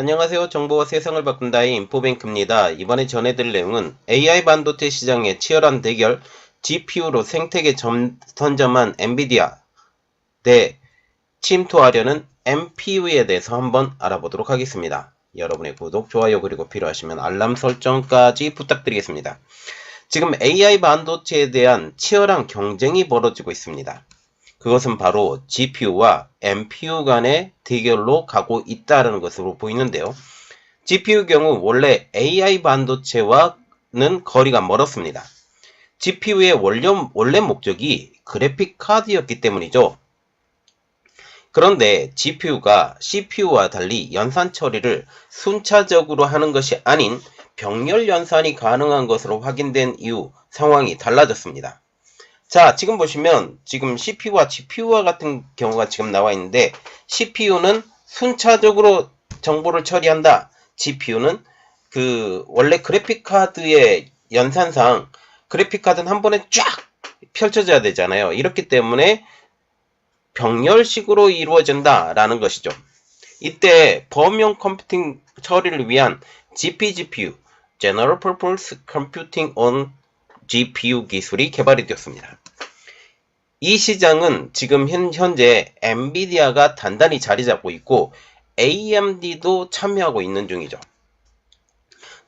안녕하세요. 정보와 세상을 바꾼다의 인포뱅크입니다. 이번에 전해드릴 내용은 AI 반도체 시장의 치열한 대결, GPU로 생태계 선점한 엔비디아 대 침투하려는 NPU에 대해서 한번 알아보도록 하겠습니다. 여러분의 구독, 좋아요 그리고 필요하시면 알람 설정까지 부탁드리겠습니다. 지금 AI 반도체에 대한 치열한 경쟁이 벌어지고 있습니다. 그것은 바로 GPU와 NPU 간의 대결로 가고 있다는 것으로 보이는데요. GPU 경우 원래 AI 반도체와는 거리가 멀었습니다. GPU의 원래 목적이 그래픽 카드였기 때문이죠. 그런데 GPU가 CPU와 달리 연산 처리를 순차적으로 하는 것이 아닌 병렬 연산이 가능한 것으로 확인된 이후 상황이 달라졌습니다. 자, 지금 보시면 지금 CPU와 GPU와 같은 경우가 지금 나와 있는데 CPU는 순차적으로 정보를 처리한다. GPU는 원래 그래픽카드의 연산상 그래픽카드는 한 번에 쫙 펼쳐져야 되잖아요. 이렇기 때문에 병렬식으로 이루어진다라는 것이죠. 이때 범용 컴퓨팅 처리를 위한 GPGPU, General Purpose Computing on GPU 기술이 개발이 되었습니다. 이 시장은 지금 현재 엔비디아가 단단히 자리 잡고 있고 AMD도 참여하고 있는 중이죠.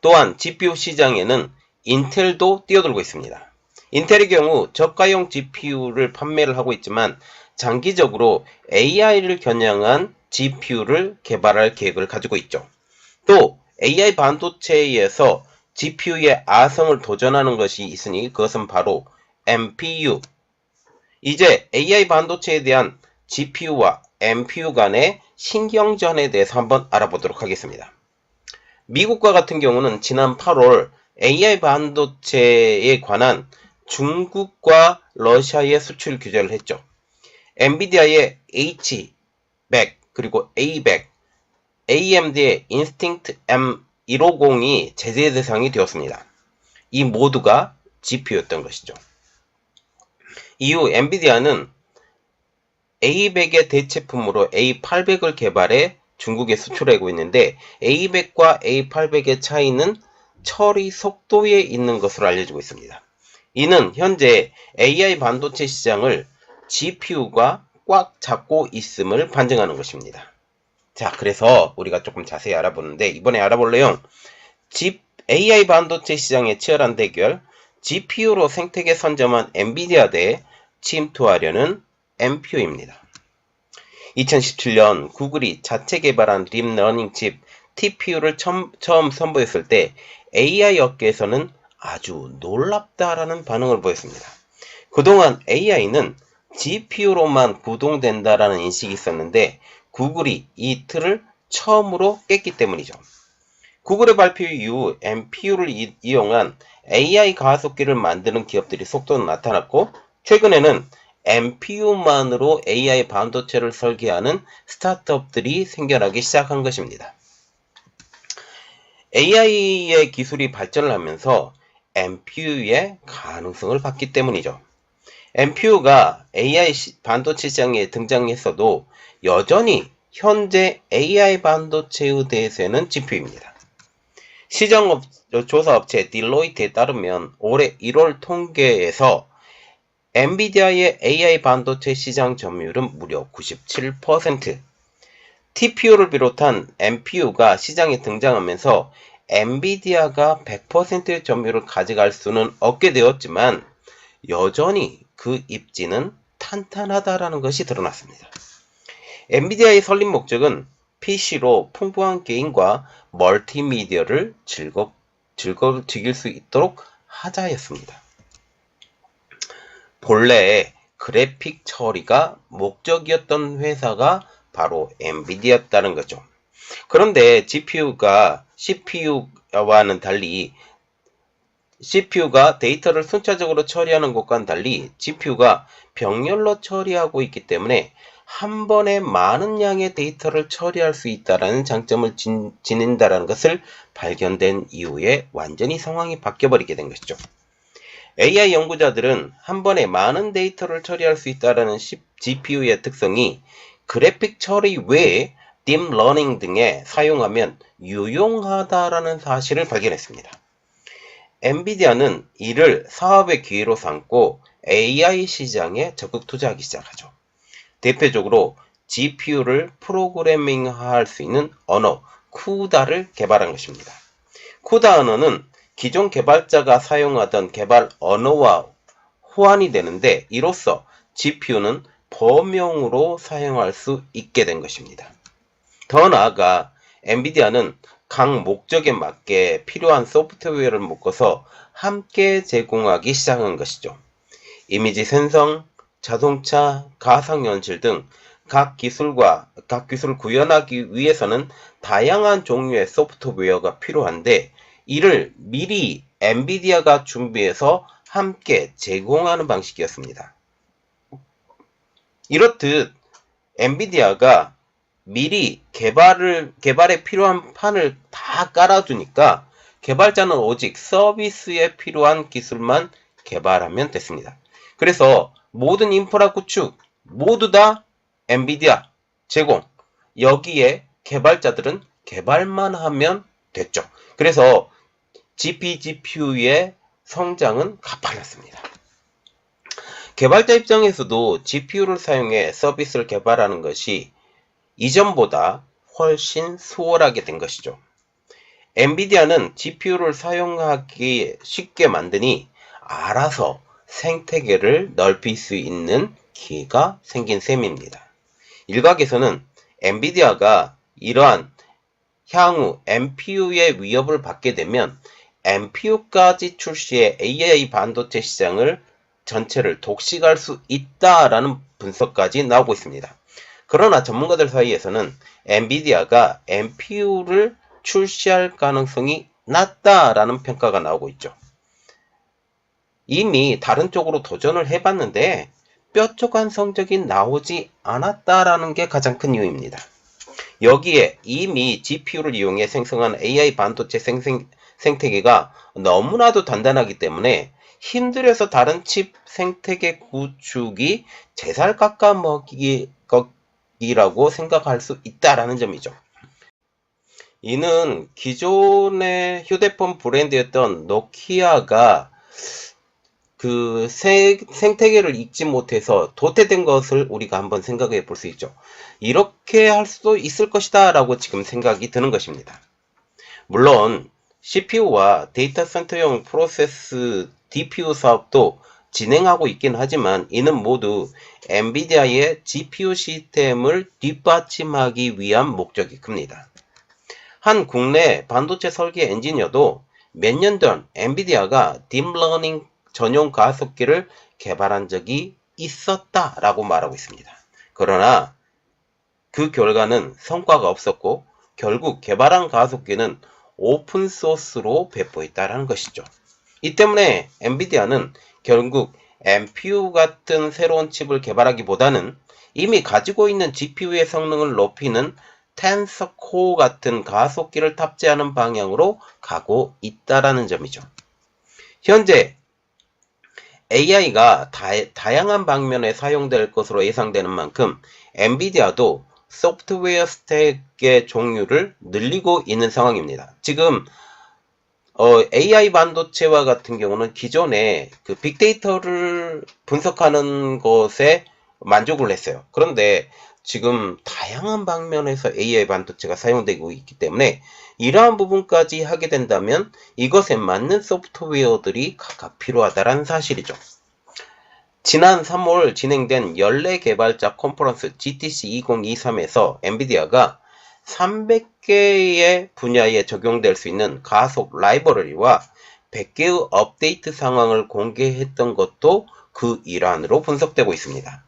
또한 GPU 시장에는 인텔도 뛰어들고 있습니다. 인텔의 경우 저가형 GPU를 판매를 하고 있지만 장기적으로 AI를 겨냥한 GPU를 개발할 계획을 가지고 있죠. 또 AI 반도체에서 GPU의 아성을 도전하는 것이 있으니 그것은 바로 NPU. 이제 AI 반도체에 대한 GPU와 NPU 간의 신경전에 대해서 한번 알아보도록 하겠습니다. 미국과 같은 경우는 지난 8월 AI 반도체에 관한 중국과 러시아의 수출 규제를 했죠. 엔비디아의 H100 그리고 A100, AMD의 Instinct M150이 제재 대상이 되었습니다. 이 모두가 GPU였던 것이죠. 이후 엔비디아는 A100의 대체품으로 A800을 개발해 중국에 수출하고 있는데 A100과 A800의 차이는 처리 속도에 있는 것으로 알려지고 있습니다. 이는 현재 AI 반도체 시장을 GPU가 꽉 잡고 있음을 반증하는 것입니다. 자, 그래서 우리가 조금 자세히 알아보는데 이번에 알아볼 내용 AI 반도체 시장의 치열한 대결, GPU로 생태계 선점한 엔비디아 대 침투하려는 NPU입니다. 2017년 구글이 자체 개발한 딥러닝 칩 TPU를 처음 선보였을 때 AI 업계에서는 아주 놀랍다라는 반응을 보였습니다. 그동안 AI는 GPU로만 구동된다라는 인식이 있었는데 구글이 이 틀을 처음으로 깼기 때문이죠. 구글의 발표 이후 NPU를 이용한 AI 가속기를 만드는 기업들이 속도로 나타났고 최근에는 NPU만으로 AI 반도체를 설계하는 스타트업들이 생겨나기 시작한 것입니다. AI의 기술이 발전을 하면서 NPU의 가능성을 갖기 때문이죠. NPU가 AI 반도체 시장에 등장했어도 여전히 현재 AI 반도체에 대해서는 GPU입니다. 시장 조사업체 딜로이트에 따르면 올해 1월 통계에서 엔비디아의 AI 반도체 시장 점유율은 무려 97%. TPU를 비롯한 NPU가 시장에 등장하면서 엔비디아가 100%의 점유율을 가져갈 수는 없게 되었지만 여전히 그 입지는 탄탄하다라는 것이 드러났습니다. 엔비디아의 설립 목적은 PC로 풍부한 게임과 멀티미디어를 즐겁게 즐길 수 있도록 하자였습니다. 본래 그래픽 처리가 목적이었던 회사가 바로 엔비디아였다는 거죠. 그런데 GPU가 CPU와는 달리 CPU가 데이터를 순차적으로 처리하는 것과는 달리 GPU가 병렬로 처리하고 있기 때문에 한 번에 많은 양의 데이터를 처리할 수 있다는 장점을 지닌다는 것을 발견된 이후에 완전히 상황이 바뀌어버리게 된 것이죠. AI 연구자들은 한 번에 많은 데이터를 처리할 수 있다는 GPU의 특성이 그래픽 처리 외에 딥러닝 등에 사용하면 유용하다라는 사실을 발견했습니다. 엔비디아는 이를 사업의 기회로 삼고 AI 시장에 적극 투자하기 시작하죠. 대표적으로 GPU를 프로그래밍할 수 있는 언어 쿠다를 개발한 것입니다. 쿠다 언어는 기존 개발자가 사용하던 개발 언어와 호환이 되는데 이로써 GPU는 범용으로 사용할 수 있게 된 것입니다. 더 나아가 엔비디아는 각 목적에 맞게 필요한 소프트웨어를 묶어서 함께 제공하기 시작한 것이죠. 이미지 생성, 자동차, 가상현실 등 각 기술을 구현하기 위해서는 다양한 종류의 소프트웨어가 필요한데 이를 미리 엔비디아가 준비해서 함께 제공하는 방식이었습니다. 이렇듯 엔비디아가 미리 개발에 필요한 판을 다 깔아두니까 개발자는 오직 서비스에 필요한 기술만 개발하면 됐습니다. 그래서 모든 인프라 구축 모두 다 엔비디아 제공. 여기에 개발자들은 개발만 하면 됐죠. 그래서 GPU의 성장은 가팔랐습니다. 개발자 입장에서도 GPU를 사용해 서비스를 개발하는 것이 이전보다 훨씬 수월하게 된 것이죠. 엔비디아는 GPU를 사용하기 쉽게 만드니 알아서 생태계를 넓힐 수 있는 기회가 생긴 셈입니다. 일각에서는 엔비디아가 이러한 향후 NPU의 위협을 받게 되면 NPU까지 출시해 AI 반도체 시장을 전체를 독식할 수 있다라는 분석까지 나오고 있습니다. 그러나 전문가들 사이에서는 엔비디아가 NPU를 출시할 가능성이 낮다라는 평가가 나오고 있죠. 이미 다른 쪽으로 도전을 해봤는데 뾰족한 성적이 나오지 않았다라는 게 가장 큰 이유입니다. 여기에 이미 GPU를 이용해 생성한 AI 반도체 생태계가 너무나도 단단하기 때문에 힘들어서 다른 칩 생태계 구축이 제살 깎아먹기라고 생각할 수 있다라는 점이죠. 이는 기존의 휴대폰 브랜드였던 노키아가 그 생태계를 잊지 못해서 도태된 것을 우리가 한번 생각해 볼 수 있죠. 이렇게 할 수도 있을 것이다 라고 지금 생각이 드는 것입니다. 물론 CPU와 데이터 센터용 프로세스 DPU 사업도 진행하고 있긴 하지만 이는 모두 엔비디아의 GPU 시스템을 뒷받침하기 위한 목적이 큽니다. 한 국내 반도체 설계 엔지니어도 몇 년 전 엔비디아가 딥러닝 전용 가속기를 개발한 적이 있었다라고 말하고 있습니다. 그러나 그 결과는 성과가 없었고 결국 개발한 가속기는 오픈소스로 배포했다라는 것이죠. 이 때문에 엔비디아는 결국 NPU 같은 새로운 칩을 개발하기보다는 이미 가지고 있는 GPU의 성능을 높이는 텐서 코어 같은 가속기를 탑재하는 방향으로 가고 있다라는 점이죠. 현재 AI가 다양한 방면에 사용될 것으로 예상되는 만큼 엔비디아도 소프트웨어 스택의 종류를 늘리고 있는 상황입니다. 지금 AI 반도체와 같은 경우는 기존에 그 빅데이터를 분석하는 것에 만족을 했어요. 그런데 지금 다양한 방면에서 AI 반도체가 사용되고 있기 때문에 이러한 부분까지 하게 된다면 이것에 맞는 소프트웨어들이 각각 필요하다는 사실이죠. 지난 3월 진행된 연례 개발자 컨퍼런스 GTC 2023에서 엔비디아가 300개의 분야에 적용될 수 있는 가속 라이브러리와 100개의 업데이트 상황을 공개했던 것도 그 일환으로 분석되고 있습니다.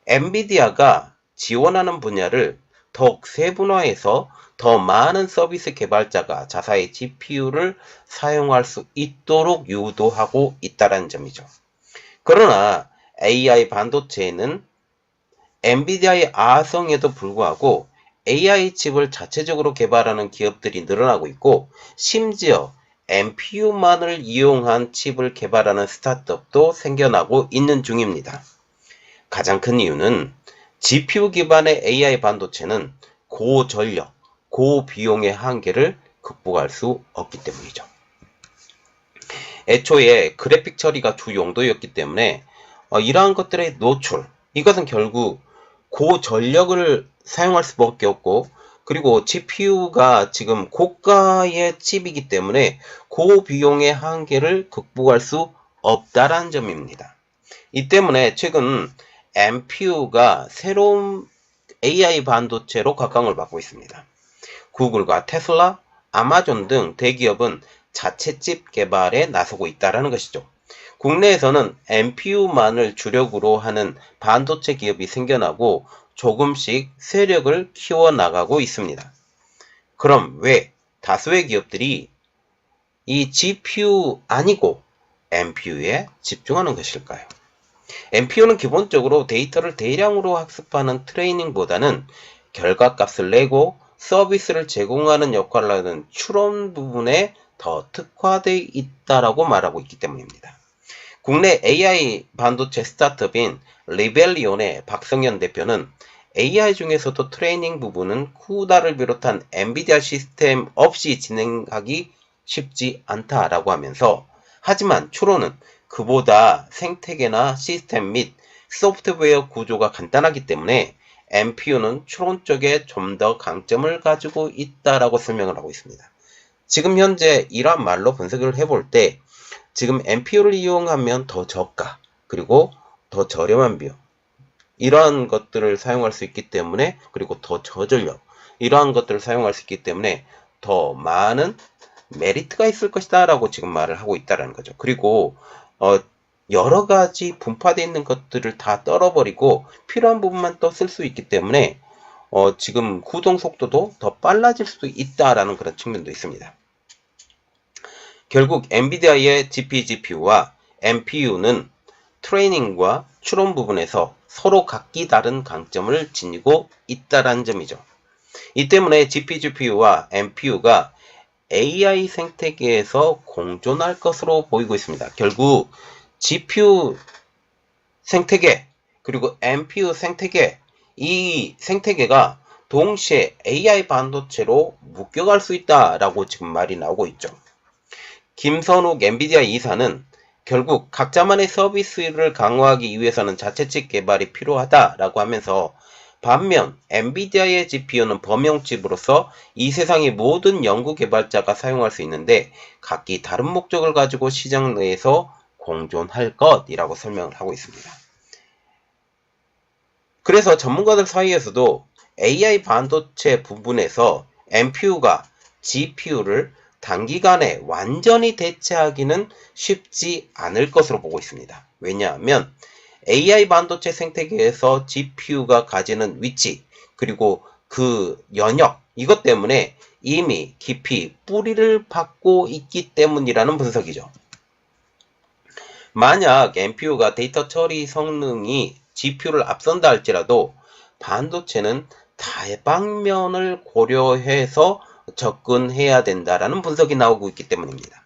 엔비디아가 지원하는 분야를 더욱 세분화해서 더 많은 서비스 개발자가 자사의 GPU를 사용할 수 있도록 유도하고 있다는 점이죠. 그러나 AI 반도체에는 엔비디아의 아성에도 불구하고 AI 칩을 자체적으로 개발하는 기업들이 늘어나고 있고 심지어 NPU만을 이용한 칩을 개발하는 스타트업도 생겨나고 있는 중입니다. 가장 큰 이유는 GPU 기반의 AI 반도체는 고전력, 고비용의 한계를 극복할 수 없기 때문이죠. 애초에 그래픽 처리가 주 용도였기 때문에 이러한 것들의 노출, 이것은 결국 고전력을 사용할 수밖에 없고, 그리고 GPU가 지금 고가의 칩이기 때문에 고비용의 한계를 극복할 수 없다라는 점입니다. 이 때문에 최근 NPU가 새로운 AI 반도체로 각광을 받고 있습니다. 구글과 테슬라, 아마존 등 대기업은 자체 칩 개발에 나서고 있다는 것이죠. 국내에서는 NPU만을 주력으로 하는 반도체 기업이 생겨나고 조금씩 세력을 키워나가고 있습니다. 그럼 왜 다수의 기업들이 이 GPU 아니고 NPU에 집중하는 것일까요? NPU는 기본적으로 데이터를 대량으로 학습하는 트레이닝보다는 결과값을 내고 서비스를 제공하는 역할을 하는 추론 부분에 더 특화되어 있다라고 말하고 있기 때문입니다. 국내 AI 반도체 스타트업인 리벨리온의 박성현 대표는 AI 중에서도 트레이닝 부분은 쿠다를 비롯한 엔비디아 시스템 없이 진행하기 쉽지 않다라고 하면서, 하지만 추론은 그보다 생태계나 시스템 및 소프트웨어 구조가 간단하기 때문에 NPU는 추론 쪽에 좀 더 강점을 가지고 있다라고 설명을 하고 있습니다. 지금 현재 이러한 말로 분석을 해볼 때 지금 NPU를 이용하면 더 저가, 그리고 더 저렴한 비용, 이러한 것들을 사용할 수 있기 때문에, 그리고 더 저전력, 이러한 것들을 사용할 수 있기 때문에 더 많은 메리트가 있을 것이다 라고 지금 말을 하고 있다는 거죠. 그리고 여러 가지 분파되어 있는 것들을 다 떨어버리고 필요한 부분만 또 쓸 수 있기 때문에 지금 구동 속도도 더 빨라질 수도 있다라는 그런 측면도 있습니다. 결국 엔비디아의 GPGPU와 NPU는 트레이닝과 추론 부분에서 서로 각기 다른 강점을 지니고 있다는 점이죠. 이 때문에 GPGPU와 NPU가 AI 생태계에서 공존할 것으로 보이고 있습니다. 결국 GPU 생태계 그리고 NPU 생태계, 이 생태계가 동시에 AI 반도체로 묶여갈 수 있다라고 지금 말이 나오고 있죠. 김선욱 엔비디아 이사는 결국 각자만의 서비스를 강화하기 위해서는 자체칩 개발이 필요하다라고 하면서, 반면 엔비디아의 GPU는 범용칩으로서 이 세상의 모든 연구 개발자가 사용할 수 있는데 각기 다른 목적을 가지고 시장 내에서 공존할 것이라고 설명을 하고 있습니다. 그래서 전문가들 사이에서도 AI 반도체 부분에서 NPU가 GPU를 단기간에 완전히 대체하기는 쉽지 않을 것으로 보고 있습니다. 왜냐하면 AI 반도체 생태계에서 GPU가 가지는 위치, 그리고 그 영역, 이것 때문에 이미 깊이 뿌리를 받고 있기 때문이라는 분석이죠. 만약 NPU가 데이터 처리 성능이 GPU를 앞선다 할지라도 반도체는 다방면을 고려해서 접근해야 된다라는 분석이 나오고 있기 때문입니다.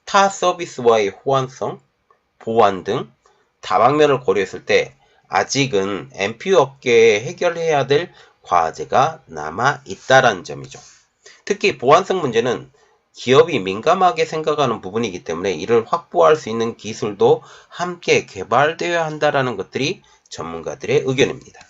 타 서비스와의 호환성, 보안 등 다방면을 고려했을 때 아직은 NPU 업계에 해결해야 될 과제가 남아 있다는 점이죠. 특히 보안성 문제는 기업이 민감하게 생각하는 부분이기 때문에 이를 확보할 수 있는 기술도 함께 개발되어야 한다는 것들이 전문가들의 의견입니다.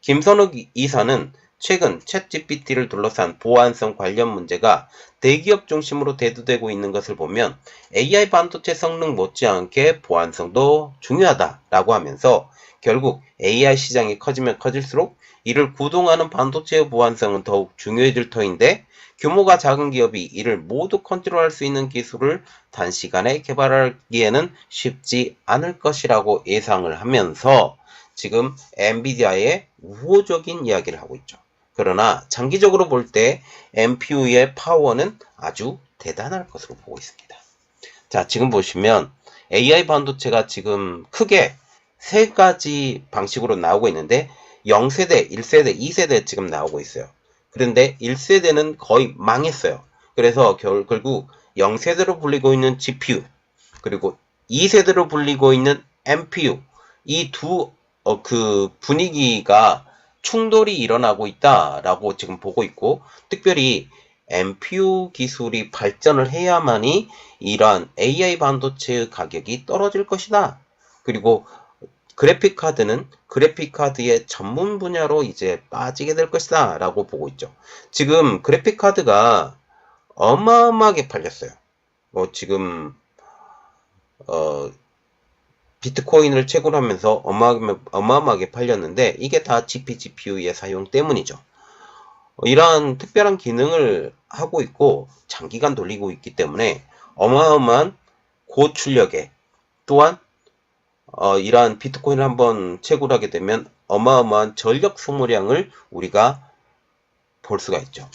김선욱 이사는 최근 챗GPT를 둘러싼 보안성 관련 문제가 대기업 중심으로 대두되고 있는 것을 보면 AI 반도체 성능 못지않게 보안성도 중요하다라고 하면서, 결국 AI 시장이 커지면 커질수록 이를 구동하는 반도체의 보안성은 더욱 중요해질 터인데, 규모가 작은 기업이 이를 모두 컨트롤할 수 있는 기술을 단시간에 개발하기에는 쉽지 않을 것이라고 예상을 하면서 지금 엔비디아의 우호적인 이야기를 하고 있죠. 그러나 장기적으로 볼 때 NPU의 파워는 아주 대단할 것으로 보고 있습니다. 자, 지금 보시면 AI 반도체가 지금 크게 세 가지 방식으로 나오고 있는데 0세대, 1세대, 2세대 지금 나오고 있어요. 그런데 1세대는 거의 망했어요. 그래서 결국 0세대로 불리고 있는 GPU, 그리고 2세대로 불리고 있는 NPU, 이 두 분위기가 충돌이 일어나고 있다라고 지금 보고 있고, 특별히 NPU 기술이 발전을 해야만이 이러한 AI 반도체의 가격이 떨어질 것이다. 그리고 그래픽카드는 그래픽카드의 전문 분야로 이제 빠지게 될 것이다 라고 보고 있죠. 지금 그래픽카드가 어마어마하게 팔렸어요. 지금 비트코인을 채굴 하면서 어마어마하게 팔렸는데, 이게 다 GPU의 사용 때문이죠. 이러한 특별한 기능을 하고 있고 장기간 돌리고 있기 때문에 어마어마한 고출력에, 또한 이러한 비트코인을 한번 채굴하게 되면 어마어마한 전력 소모량을 우리가 볼 수가 있죠.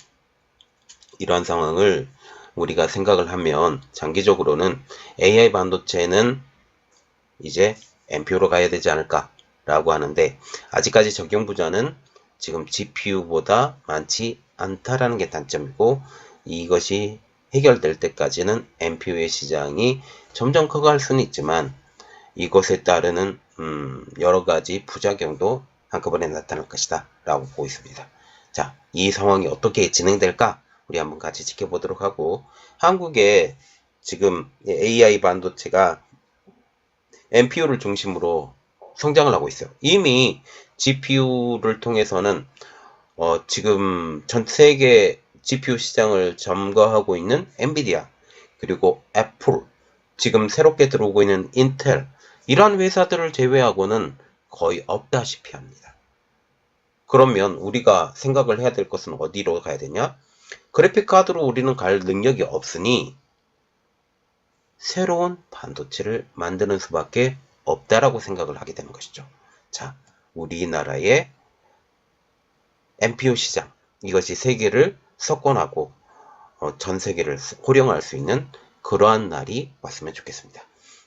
이러한 상황을 우리가 생각을 하면 장기적으로는 AI 반도체는 이제 NPU로 가야 되지 않을까 라고 하는데, 아직까지 적용 부자는 지금 GPU보다 많지 않다라는 게 단점이고, 이것이 해결될 때까지는 NPU의 시장이 점점 커갈 수는 있지만 이것에 따르는 여러 가지 부작용도 한꺼번에 나타날 것이다 라고 보고 있습니다. 자, 이 상황이 어떻게 진행될까 우리 한번 같이 지켜보도록 하고, 한국에 지금 AI 반도체가 NPU를 중심으로 성장을 하고 있어요. 이미 GPU를 통해서는 지금 전 세계 GPU 시장을 점거하고 있는 엔비디아, 그리고 애플, 지금 새롭게 들어오고 있는 인텔, 이런 회사들을 제외하고는 거의 없다시피 합니다. 그러면 우리가 생각을 해야 될 것은 어디로 가야 되냐? 그래픽카드로 우리는 갈 능력이 없으니 새로운 반도체를 만드는 수밖에 없다라고 생각을 하게 되는 것이죠. 자, 우리나라의 NPU 시장, 이것이 세계를 석권하고 전 세계를 호령할 수 있는 그러한 날이 왔으면 좋겠습니다.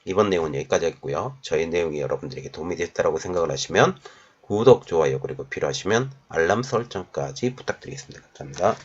이번 내용은 여기까지 하겠고요. 저희 내용이 여러분들에게 도움이 됐다고 생각을 하시면 구독, 좋아요, 그리고 필요하시면 알람 설정까지 부탁드리겠습니다. 감사합니다.